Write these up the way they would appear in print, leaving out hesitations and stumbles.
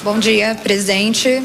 Bom dia, presidente.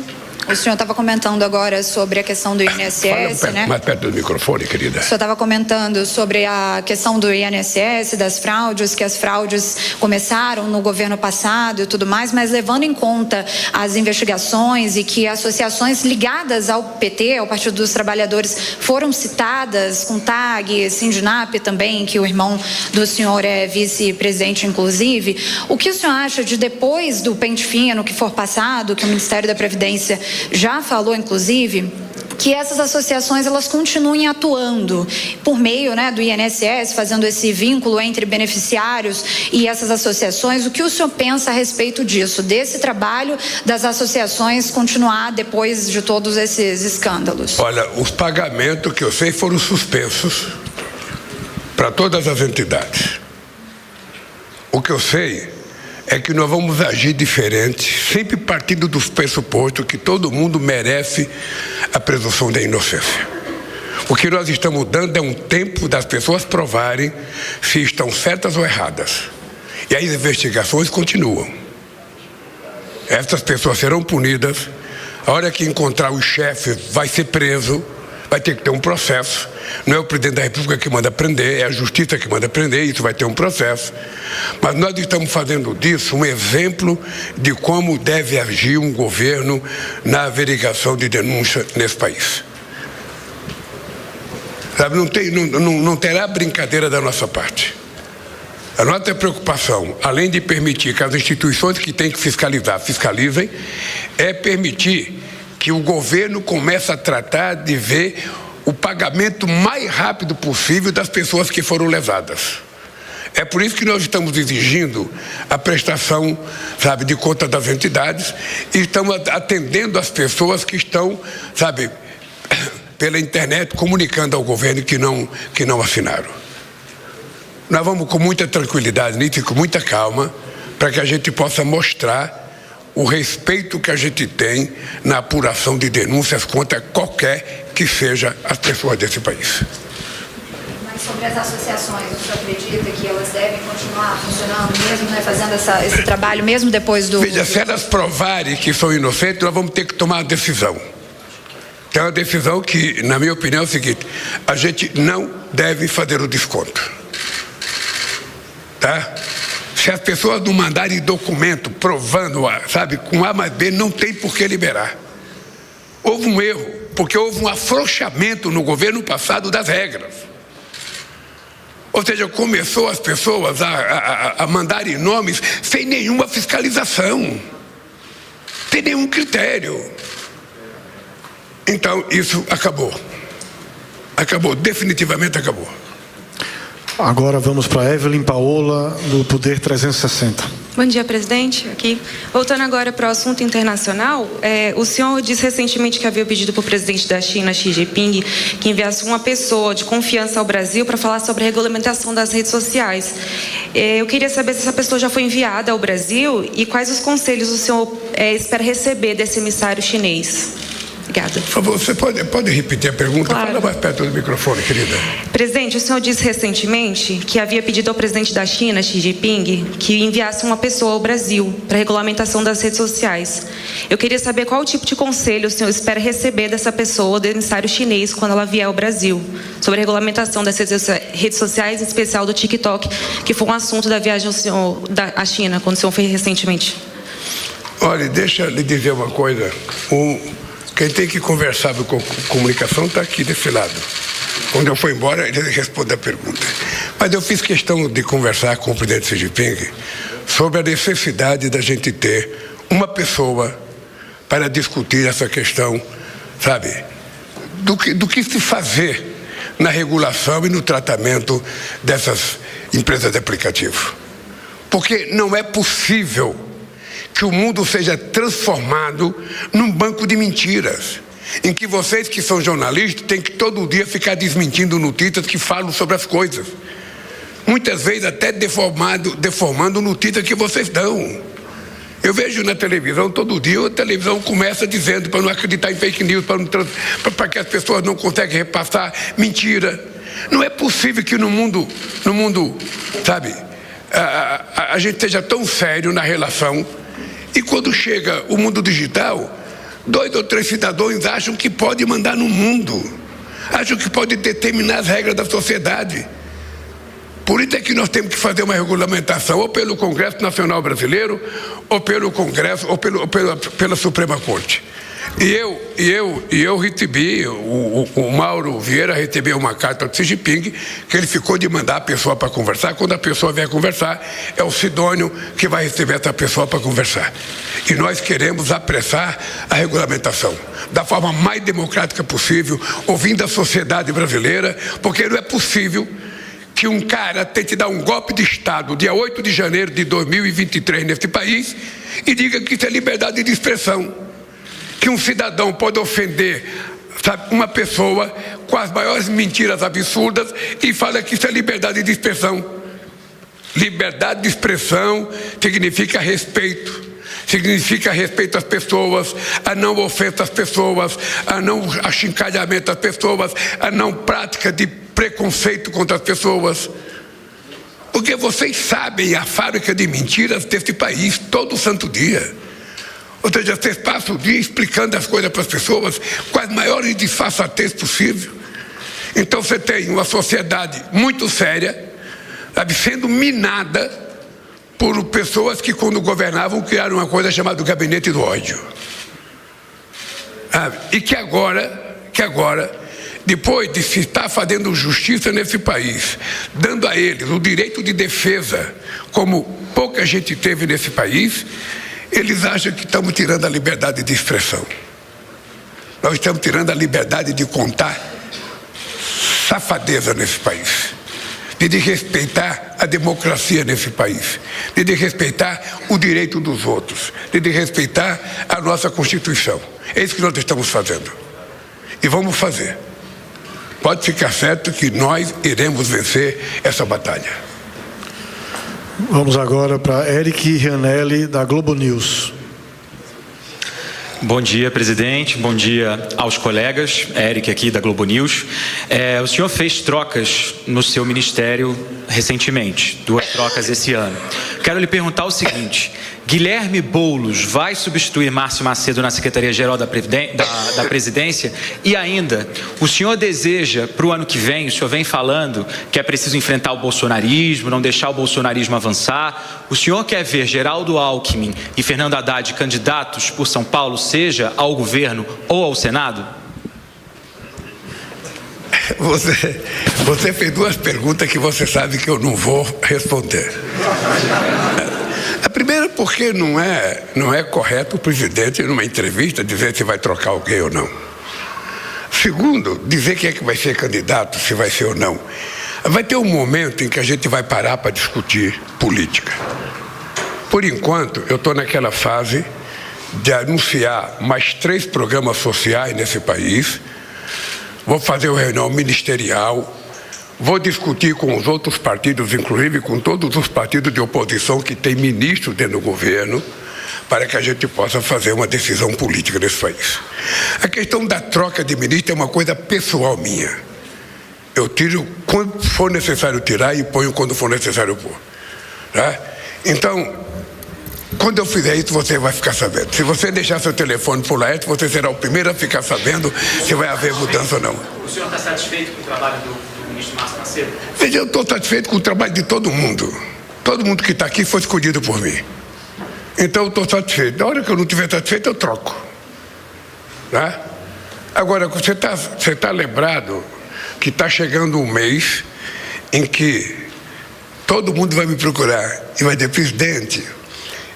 O senhor estava comentando agora sobre a questão do INSS, Fala né? mais perto do microfone, querida. O senhor estava comentando sobre a questão do INSS, das fraudes, que as fraudes começaram no governo passado e tudo mais, mas levando em conta as investigações e que associações ligadas ao PT, ao Partido dos Trabalhadores, foram citadas com TAG, Sindinap também, que o irmão do senhor é vice-presidente, inclusive. O que o senhor acha de, depois do pente fino que for passado, que o Ministério da Previdência já falou, inclusive, que essas associações elas continuem atuando por meio, né, do INSS, fazendo esse vínculo entre beneficiários e essas associações? O que o senhor pensa a respeito disso, desse trabalho das associações continuar depois de todos esses escândalos? Olha, os pagamentos que eu sei foram suspensos para todas as entidades. O que eu sei é que nós vamos agir diferente, sempre partindo dos pressupostos que todo mundo merece a presunção da inocência. O que nós estamos dando é um tempo das pessoas provarem se estão certas ou erradas. E as investigações continuam. Essas pessoas serão punidas. A hora que encontrar os chefes, vai ser preso, vai ter que ter um processo. Não é o presidente da República que manda prender, é a justiça que manda prender, isso vai ter um processo. Mas nós estamos fazendo disso um exemplo de como deve agir um governo na averiguação de denúncia nesse país. Sabe, não terá brincadeira da nossa parte. A nossa preocupação, além de permitir que as instituições que têm que fiscalizar, fiscalizem, é permitir que o governo comece a tratar de ver o pagamento mais rápido possível das pessoas que foram lesadas. É por isso que nós estamos exigindo a prestação, sabe, de conta das entidades e estamos atendendo as pessoas que estão, sabe, pela internet comunicando ao governo que não assinaram. Nós vamos com muita tranquilidade nisso e com muita calma para que a gente possa mostrar o respeito que a gente tem na apuração de denúncias contra qualquer que seja as pessoas desse país. Mas sobre as associações, o senhor acredita que elas devem continuar funcionando mesmo, né, fazendo esse trabalho mesmo depois do... Veja, se elas provarem que são inocentes, nós vamos ter que tomar uma decisão. Tem uma decisão que, na minha opinião, é o seguinte: a gente não deve fazer o desconto. Tá? Se as pessoas não mandarem documento provando, sabe, com A mais B, não tem por que liberar. Houve um erro, porque houve um afrouxamento no governo passado das regras. Ou seja, começou as pessoas a mandarem nomes sem nenhuma fiscalização, sem nenhum critério. Então, isso acabou. Acabou, definitivamente acabou. Agora vamos para Evelyn Paola, do Poder 360. Bom dia, presidente. Aqui. Voltando agora para o assunto internacional, o senhor disse recentemente que havia pedido para o presidente da China, Xi Jinping, que enviasse uma pessoa de confiança ao Brasil para falar sobre a regulamentação das redes sociais. Eu queria saber se essa pessoa já foi enviada ao Brasil e quais os conselhos o senhor espera receber desse emissário chinês. Obrigada. Por favor, você pode repetir a pergunta? Claro. Fala mais perto do microfone, querida. Presidente, o senhor disse recentemente que havia pedido ao presidente da China, Xi Jinping, que enviasse uma pessoa ao Brasil para a regulamentação das redes sociais. Eu queria saber qual tipo de conselho o senhor espera receber dessa pessoa, do emissário chinês, quando ela vier ao Brasil, sobre a regulamentação das redes sociais, em especial do TikTok, que foi um assunto da viagem ao senhor à China, quando o senhor foi recentemente. Olha, deixa eu lhe dizer uma coisa. Quem tem que conversar com comunicação está aqui desse lado. Quando eu for embora, ele responde a pergunta. Mas eu fiz questão de conversar com o presidente Xi Jinping sobre a necessidade da gente ter uma pessoa para discutir essa questão, sabe, do que se fazer na regulação e no tratamento dessas empresas de aplicativo. Porque não é possível que o mundo seja transformado num banco de mentiras, em que vocês que são jornalistas têm que todo dia ficar desmentindo notícias que falam sobre as coisas. Muitas vezes até deformando notícias que vocês dão. Eu vejo na televisão, todo dia, a televisão começa dizendo para não acreditar em fake news, para que as pessoas não conseguem repassar mentira. Não é possível que no mundo, sabe, a gente esteja tão sério na relação E quando chega o mundo digital, 2 ou 3 cidadãos acham que pode mandar no mundo, acham que pode determinar as regras da sociedade. Por isso é que nós temos que fazer uma regulamentação, ou pelo Congresso Nacional Brasileiro, ou pelo Congresso, ou pela Suprema Corte. E eu recebi, o Mauro Vieira recebeu uma carta do Xi Jinping, que ele ficou de mandar a pessoa para conversar. Quando a pessoa vier conversar, é o Sidônio que vai receber essa pessoa para conversar. E nós queremos apressar a regulamentação da forma mais democrática possível, ouvindo a sociedade brasileira, porque não é possível que um cara tente dar um golpe de Estado dia 8 de janeiro de 2023 nesse país e diga que isso é liberdade de expressão. Que um cidadão pode ofender, sabe, uma pessoa com as maiores mentiras absurdas e fala que isso é liberdade de expressão. Liberdade de expressão significa respeito. Significa respeito às pessoas, a não ofensa às pessoas, a não achincalhamento às pessoas, a não prática de preconceito contra as pessoas. Porque vocês sabem a fábrica de mentiras desse país todo santo dia. Ou seja, vocês passam o dia explicando as coisas para as pessoas com as maiores disfarçatez possível. Então você tem uma sociedade muito séria, sabe, sendo minada por pessoas que, quando governavam, criaram uma coisa chamada gabinete do ódio. E que agora, depois de se estar fazendo justiça nesse país, dando a eles o direito de defesa, como pouca gente teve nesse país, eles acham que estamos tirando a liberdade de expressão. Nós estamos tirando a liberdade de contar safadeza nesse país, de respeitar a democracia nesse país, de respeitar o direito dos outros, de respeitar a nossa Constituição. É isso que nós estamos fazendo. E vamos fazer. Pode ficar certo que nós iremos vencer essa batalha. Vamos agora para Eric Rianelli, da Globo News. Bom dia, presidente. Bom dia aos colegas. Eric aqui da Globo News. O senhor fez trocas no seu ministério recentemente, 2 trocas esse ano. Quero lhe perguntar o seguinte: Guilherme Boulos vai substituir Márcio Macedo na Secretaria-Geral da Presidência? E ainda, o senhor deseja, para o ano que vem, o senhor vem falando que é preciso enfrentar o bolsonarismo, não deixar o bolsonarismo avançar. O senhor quer ver Geraldo Alckmin e Fernando Haddad candidatos por São Paulo, seja ao governo ou ao Senado? Você fez 2 perguntas que você sabe que eu não vou responder. A primeira, porque não é correto o presidente, numa entrevista, dizer se vai trocar alguém ou não. Segundo, dizer quem é que vai ser candidato, se vai ser ou não. Vai ter um momento em que a gente vai parar para discutir política. Por enquanto, eu estou naquela fase de anunciar mais 3 programas sociais nesse país. Vou fazer uma reunião ministerial, vou discutir com os outros partidos, inclusive com todos os partidos de oposição que têm ministro dentro do governo, para que a gente possa fazer uma decisão política nesse país. A questão da troca de ministro é uma coisa pessoal minha. Eu tiro quando for necessário tirar e ponho quando for necessário pôr. Tá? Então, quando eu fizer isso, você vai ficar sabendo. Se você deixar seu telefone por lá, você será o primeiro a ficar sabendo se vai haver mudança ou não. O senhor está satisfeito com o trabalho do ministro Márcio Macedo? Veja, eu estou satisfeito com o trabalho de todo mundo. Todo mundo que está aqui foi escolhido por mim. Então eu estou satisfeito. Na hora que eu não estiver satisfeito, eu troco. Tá? Agora, você tá lembrado que está chegando um mês em que todo mundo vai me procurar e vai dizer: presidente,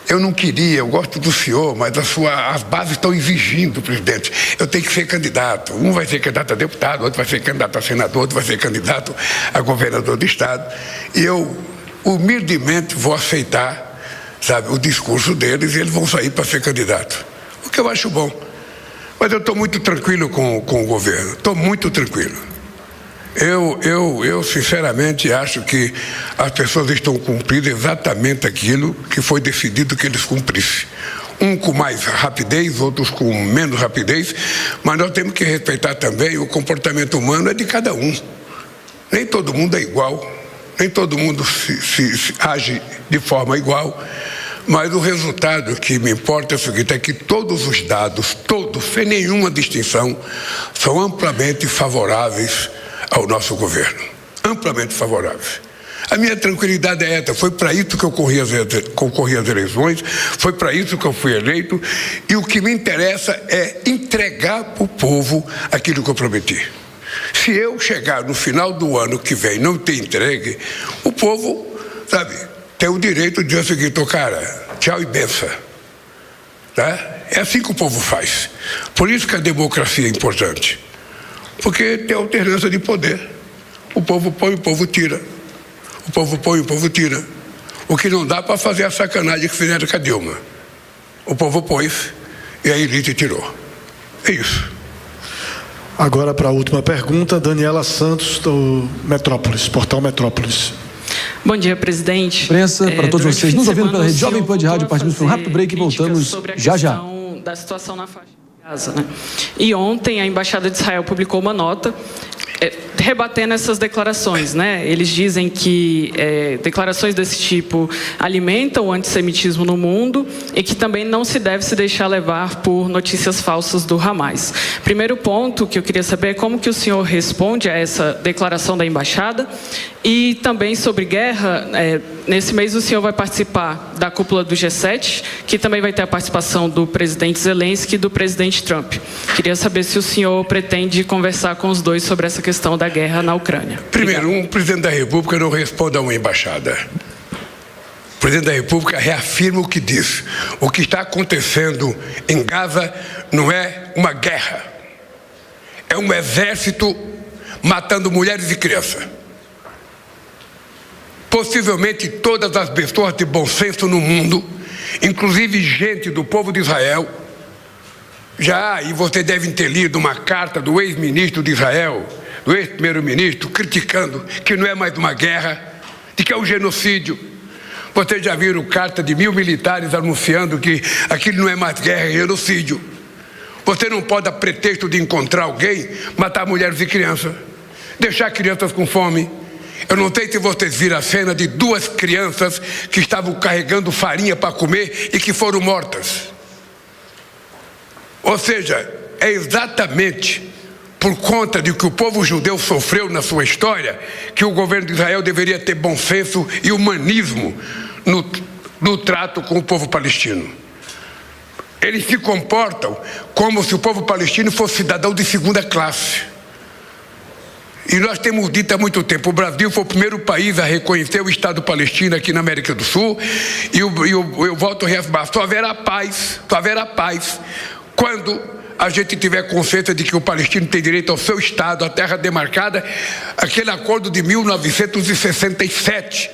eu não queria, eu gosto do senhor, mas as bases estão exigindo, presidente, eu tenho que ser candidato. Um vai ser candidato a deputado, outro vai ser candidato a senador, outro vai ser candidato a governador do estado. E eu, humildemente, vou aceitar, sabe, o discurso deles e eles vão sair para ser candidato. O que eu acho bom. Mas eu estou muito tranquilo com o governo, estou muito tranquilo. Eu sinceramente acho que as pessoas estão cumprindo exatamente aquilo que foi decidido que eles cumprissem. Um com mais rapidez, outros com menos rapidez, mas nós temos que respeitar também o comportamento humano é de cada um. Nem todo mundo é igual, nem todo mundo se age de forma igual, Mas o resultado que me importa é o seguinte, é que todos os dados, todos, sem nenhuma distinção, são amplamente favoráveis ao nosso governo. Amplamente favoráveis. A minha tranquilidade é essa, foi para isso que eu concorri às eleições, foi para isso que eu fui eleito, e o que me interessa é entregar para o povo aquilo que eu prometi. Se eu chegar no final do ano que vem e não ter entregue, o povo, sabe, tem o direito de dizer o seguinte, cara, tchau e benção. Tá? É assim que o povo faz. Por isso que a democracia é importante. Porque tem alternância de poder. O povo põe, o povo tira. O povo põe, o povo tira. O que não dá para fazer a sacanagem que fizeram com a Dilma. O povo pôs e a elite tirou. É isso. Agora para a última pergunta, Daniela Santos, do Metrópolis, Portal Metrópolis. Bom dia, presidente. Imprensa, para todos vocês nos ouvindo pela rede Jovem Pan de Rádio, partimos para um rápido break e voltamos já já. Da situação na faixa de Gaza, né? E ontem a Embaixada de Israel publicou uma nota rebatendo essas declarações, né? Eles dizem que declarações desse tipo alimentam o antissemitismo no mundo e que também não se deve se deixar levar por notícias falsas do Hamas. Primeiro ponto que eu queria saber é como que o senhor responde a essa declaração da embaixada e também sobre guerra. Nesse mês o senhor vai participar da cúpula do G7, que também vai ter a participação do presidente Zelensky e do presidente Trump. Queria saber se o senhor pretende conversar com os dois sobre essa questão da guerra na Ucrânia. Primeiro, um presidente da República não responde a uma embaixada. O presidente da República reafirma o que diz. O que está acontecendo em Gaza não é uma guerra. É um exército matando mulheres e crianças. Possivelmente todas as pessoas de bom senso no mundo, inclusive gente do povo de Israel, e você deve ter lido uma carta do ex-ministro de Israel, do ex-primeiro-ministro, criticando que não é mais uma guerra, de que é um genocídio. Vocês já viram carta de 1000 militares anunciando que aquilo não é mais guerra, é genocídio. Você não pode, a pretexto de encontrar alguém, matar mulheres e crianças, deixar crianças com fome. Eu não sei se vocês viram a cena de 2 crianças que estavam carregando farinha para comer e que foram mortas. Ou seja, é exatamente por conta de que o povo judeu sofreu na sua história que o governo de Israel deveria ter bom senso e humanismo no trato com o povo palestino. Eles se comportam como se o povo palestino fosse cidadão de segunda classe. E nós temos dito há muito tempo, o Brasil foi o primeiro país a reconhecer o Estado palestino aqui na América do Sul, e eu volto a reafirmar, só haverá paz quando a gente tiver consciência de que o palestino tem direito ao seu Estado, à terra demarcada, aquele acordo de 1967,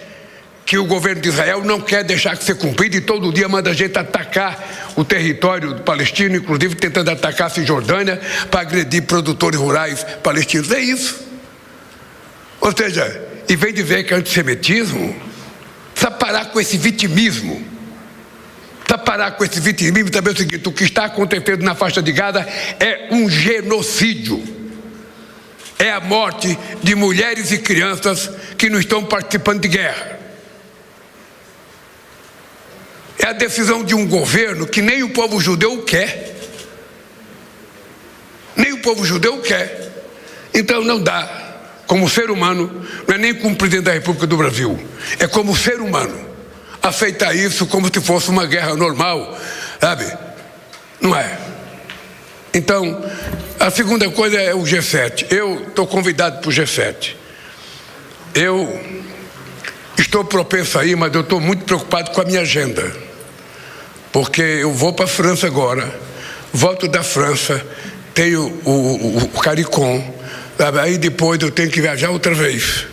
que o governo de Israel não quer deixar de ser cumprido e todo dia manda a gente atacar o território palestino, inclusive tentando atacar a Cisjordânia para agredir produtores rurais palestinos. É isso. Ou seja, em vez de ver que é antissemitismo, precisa parar com esse vitimismo. Precisa parar com esse vitimismo e saber o seguinte, o que está acontecendo na faixa de Gaza é um genocídio. É a morte de mulheres e crianças que não estão participando de guerra. É a decisão de um governo que nem o povo judeu quer. Nem o povo judeu quer. Então não dá. Como ser humano, não é nem como presidente da República do Brasil, é como ser humano, aceitar isso como se fosse uma guerra normal, sabe? Não é. Então, a segunda coisa é o G7. Eu estou convidado para o G7. Eu estou propenso a ir, mas eu estou muito preocupado com a minha agenda, porque eu vou para a França agora, volto da França, tenho o CARICOM, aí depois eu tenho que viajar outra vez.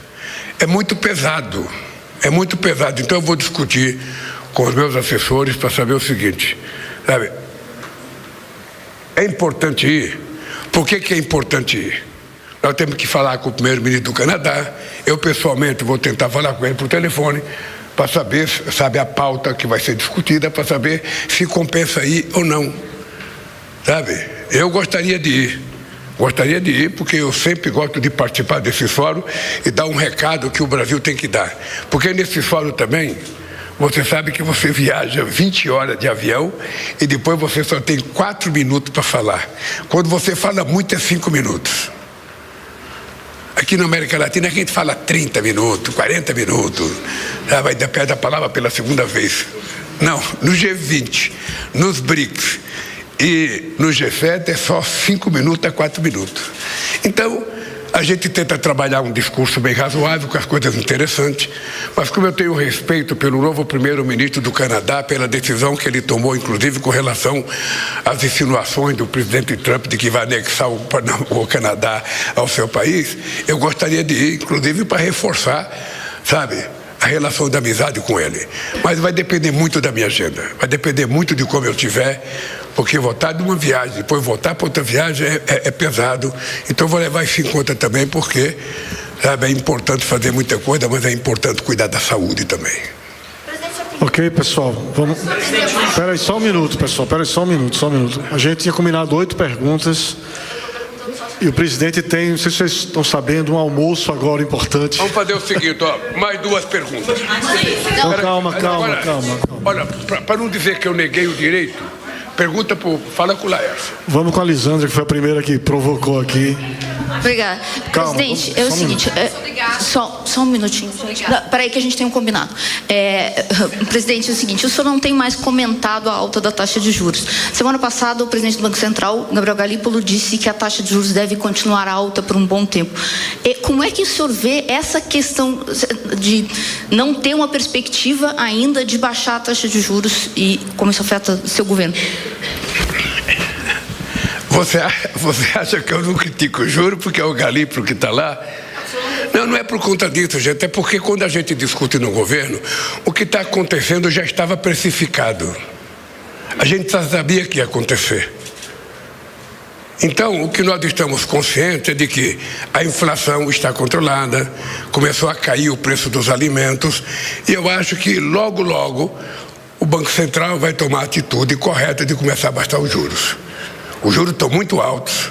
É muito pesado, então eu vou discutir com os meus assessores para saber o seguinte, sabe? É importante ir. Por que é importante ir? Nós temos que falar com o primeiro-ministro do Canadá, eu pessoalmente vou tentar falar com ele por telefone, para saber, sabe, a pauta que vai ser discutida, para saber se compensa ir ou não, sabe? Eu gostaria de ir. Gostaria de ir, porque eu sempre gosto de participar desse fórum e dar um recado que o Brasil tem que dar. Porque nesse fórum também Você sabe que você viaja 20 horas de avião e depois você só tem 4 minutos para falar. Quando você fala muito é 5 minutos. Aqui na América Latina a gente fala 30 minutos, 40 minutos. Vai dar pé da palavra pela segunda vez. Não, no G20, nos BRICS e no G7 é só 5 minutos a 4 minutos. Então, a gente tenta trabalhar um discurso bem razoável, com as coisas interessantes, mas como eu tenho respeito pelo novo primeiro-ministro do Canadá, pela decisão que ele tomou, inclusive com relação às insinuações do presidente Trump de que vai anexar o Canadá ao seu país, eu gostaria de ir, inclusive, para reforçar, sabe, a relação de amizade com ele. Mas vai depender muito da minha agenda, vai depender muito de como eu estiver, porque voltar de uma viagem, depois voltar para outra viagem é pesado. Então vou levar isso em conta também, porque, sabe, é importante fazer muita coisa, mas é importante cuidar da saúde também. Ok, pessoal, vamos... Espera aí só um minuto, pessoal, espera aí só um minuto. A gente tinha combinado 8 perguntas e o presidente tem, não sei se vocês estão sabendo, um almoço agora importante. Vamos fazer o seguinte, ó, mais 2 perguntas. Então, calma. Olha, para não dizer que eu neguei o direito, fala com o Laércio. Vamos com a Lisandra, que foi a primeira que provocou aqui. Obrigada. Presidente, é o seguinte, só um minutinho. Peraí que a gente tem um combinado. Presidente, é o seguinte, o senhor não tem mais comentado a alta da taxa de juros. Semana passada, o presidente do Banco Central, Gabriel Galípolo, disse que a taxa de juros deve continuar alta por um bom tempo. Como é que o senhor vê essa questão de não ter uma perspectiva ainda de baixar a taxa de juros e como isso afeta o seu governo? Você acha que eu não critico o juro porque é o Galípolo que está lá? Não é por conta disso, gente. É porque quando a gente discute no governo, o que está acontecendo já estava precificado. A gente já sabia que ia acontecer. Então, o que nós estamos conscientes é de que a inflação está controlada, começou a cair o preço dos alimentos, e eu acho que logo, o Banco Central vai tomar a atitude correta de começar a baixar os juros. Os juros estão muito altos.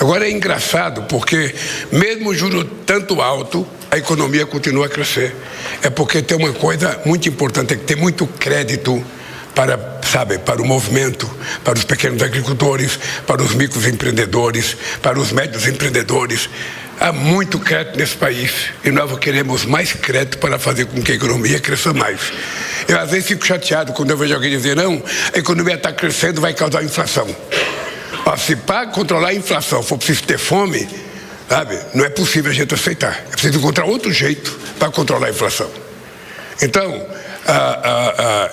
Agora é engraçado porque mesmo o juro tanto alto, a economia continua a crescer. É porque tem uma coisa muito importante, é que tem muito crédito para o movimento, para os pequenos agricultores, para os microempreendedores, para os médios empreendedores. Há muito crédito nesse país e nós queremos mais crédito para fazer com que a economia cresça mais. Eu às vezes fico chateado quando eu vejo alguém dizer, não, a economia está crescendo, vai causar inflação. Se para controlar a inflação for preciso ter fome, sabe, não é possível a gente aceitar. É preciso encontrar outro jeito para controlar a inflação. Então,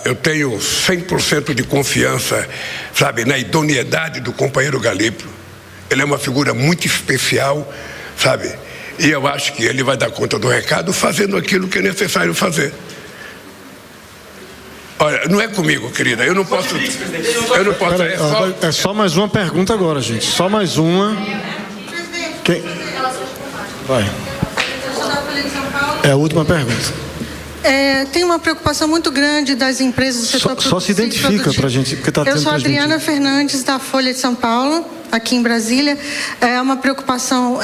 eu tenho 100% de confiança, sabe, na idoneidade do companheiro Galípolo. Ele é uma figura muito especial, sabe, e eu acho que ele vai dar conta do recado fazendo aquilo que é necessário fazer. Olha, não é comigo, querida, eu não posso. É só mais uma pergunta agora, gente. Só mais uma. Quem? Vai. É a última pergunta. Tem uma preocupação muito grande das empresas do setor produtivo. Só se identifica para a gente, porque está tendo. Eu sou Adriana Fernandes, da Folha de São Paulo, aqui em Brasília. É uma preocupação,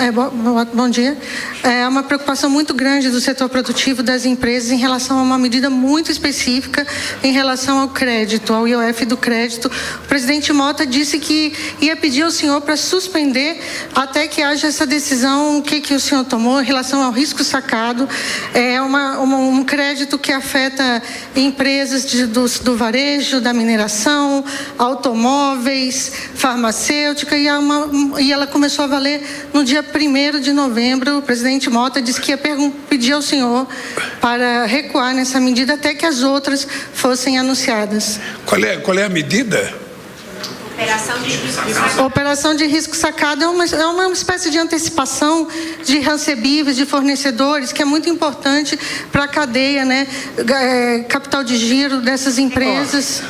bom dia, é uma preocupação muito grande do setor produtivo, das empresas, em relação a uma medida muito específica em relação ao crédito, ao IOF do crédito. O presidente Mota disse que ia pedir ao senhor para suspender até que haja essa decisão, o que o senhor tomou em relação ao risco sacado. É um crédito que afeta empresas do varejo, da mineração, automóveis, farmacêutica, e ela começou a valer no dia 1º de novembro. O presidente Mota disse que ia pedir ao senhor para recuar nessa medida até que as outras fossem anunciadas. Qual é a medida? Operação de risco sacado é uma espécie de antecipação de recebíveis, de fornecedores, que é muito importante para a cadeia, né? Capital de giro dessas empresas.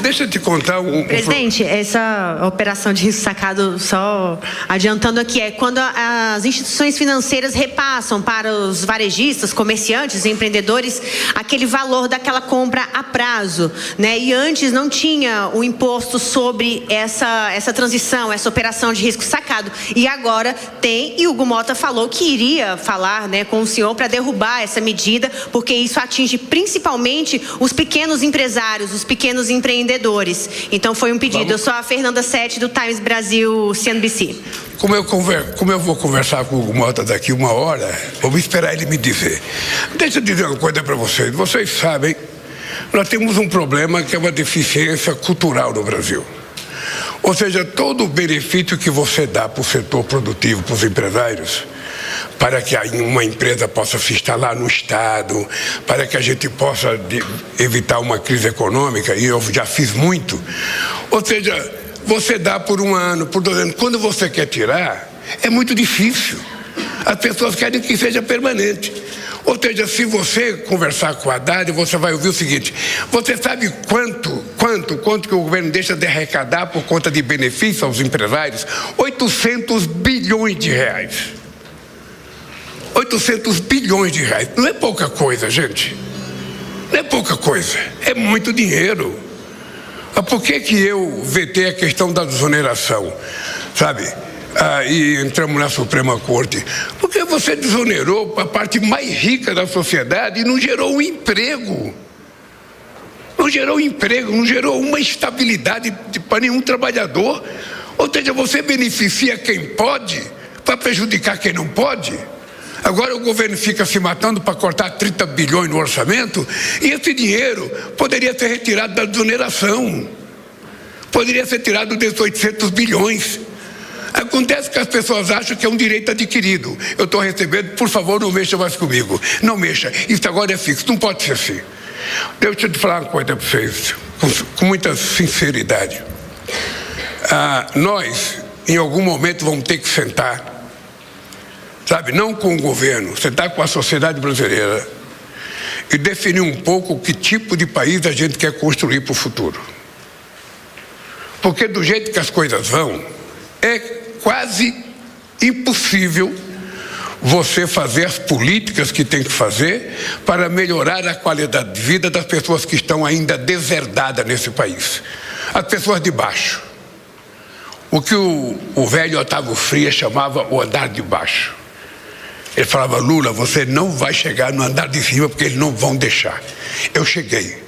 deixa eu te contar Presidente, essa operação de risco sacado, só adiantando aqui, é quando as instituições financeiras repassam para os varejistas, comerciantes, empreendedores, aquele valor daquela compra a prazo, né? E antes não tinha o imposto sobre essa transição, essa operação de risco sacado. E agora tem, e o Hugo Mota falou que iria falar, né, com o senhor para derrubar essa medida, porque isso atinge principalmente os pequenos empresários, os pequenos empreendedores. Então foi um pedido. Eu sou a Fernanda Sete, do Times Brasil CNBC. Como eu vou conversar com o Hugo Mota daqui 1 hora, vou esperar ele me dizer. Deixa eu dizer uma coisa para vocês. Vocês sabem, nós temos um problema que é uma deficiência cultural no Brasil. Ou seja, todo o benefício que você dá para o setor produtivo, para os empresários, para que uma empresa possa se instalar no Estado, para que a gente possa evitar uma crise econômica, e eu já fiz muito. Ou seja, você dá por 1 ano, por 2 anos. Quando você quer tirar, é muito difícil. As pessoas querem que seja permanente. Ou seja, se você conversar com a Haddad, você vai ouvir o seguinte: você sabe quanto que o governo deixa de arrecadar por conta de benefício aos empresários? 800 bilhões de reais. 800 bilhões de reais. Não é pouca coisa, gente. Não é pouca coisa. É muito dinheiro. Mas por que eu vetei a questão da desoneração? Sabe? E entramos na Suprema Corte. Porque você desonerou a parte mais rica da sociedade e não gerou um emprego. Não gerou emprego, não gerou uma estabilidade para nenhum trabalhador. Ou seja, você beneficia quem pode para prejudicar quem não pode. Agora o governo fica se matando para cortar 30 bilhões no orçamento, e esse dinheiro poderia ser retirado da desoneração. Poderia ser tirado desses 800 bilhões. Acontece que as pessoas acham que é um direito adquirido. Eu estou recebendo, por favor, não mexa mais comigo. Não mexa, isso agora é fixo, não pode ser assim. Deixa eu te falar uma coisa para vocês, com muita sinceridade. Nós, em algum momento, vamos ter que sentar, sabe, não com o governo, sentar com a sociedade brasileira e definir um pouco que tipo de país a gente quer construir para o futuro. Porque do jeito que as coisas vão, é quase impossível você fazer as políticas que tem que fazer para melhorar a qualidade de vida das pessoas que estão ainda deserdadas nesse país. As pessoas de baixo. O que o velho Otávio Frias chamava o andar de baixo. Ele falava: Lula, você não vai chegar no andar de cima porque eles não vão deixar. Eu cheguei.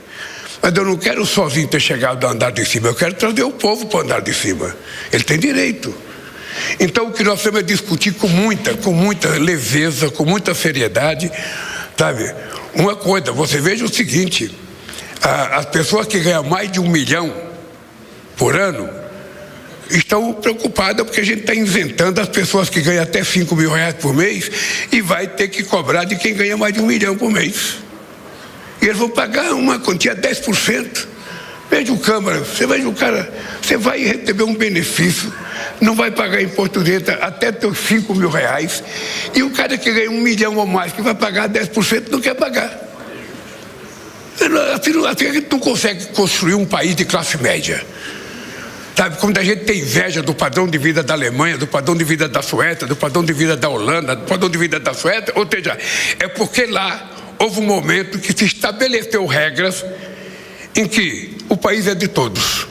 Mas eu não quero sozinho ter chegado ao andar de cima, eu quero trazer o povo para o andar de cima. Ele tem direito. Então o que nós temos é discutir com muita leveza, com muita seriedade, sabe? Uma coisa, você veja o seguinte: as pessoas que ganham mais de 1 milhão por ano estão preocupadas porque a gente está isentando as pessoas que ganham até 5 mil reais por mês e vai ter que cobrar de quem ganha mais de 1 milhão por mês. E eles vão pagar uma quantia 10%. Veja o Câmara, você veja o cara, você vai receber um benefício, não vai pagar imposto de renda até teus 5 mil reais, e o cara que ganha 1 milhão ou mais, que vai pagar 10%, não quer pagar. Assim a gente não consegue construir um país de classe média. Sabe, quando a gente tem inveja do padrão de vida da Alemanha, do padrão de vida da Suécia, do padrão de vida da Holanda, do padrão de vida da Suécia, ou seja, é porque lá houve um momento que se estabeleceu regras em que o país é de todos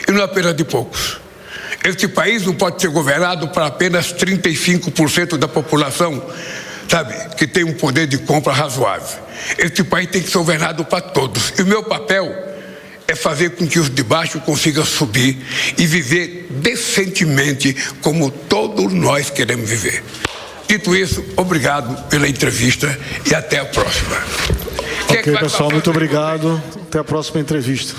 e não apenas de poucos. Este país não pode ser governado por apenas 35% da população, sabe, que tem um poder de compra razoável. Este país tem que ser governado para todos. E o meu papel é fazer com que os de baixo consigam subir e viver decentemente como todos nós queremos viver. Dito isso, obrigado pela entrevista e até a próxima. Ok, pessoal, muito obrigado. Até a próxima entrevista.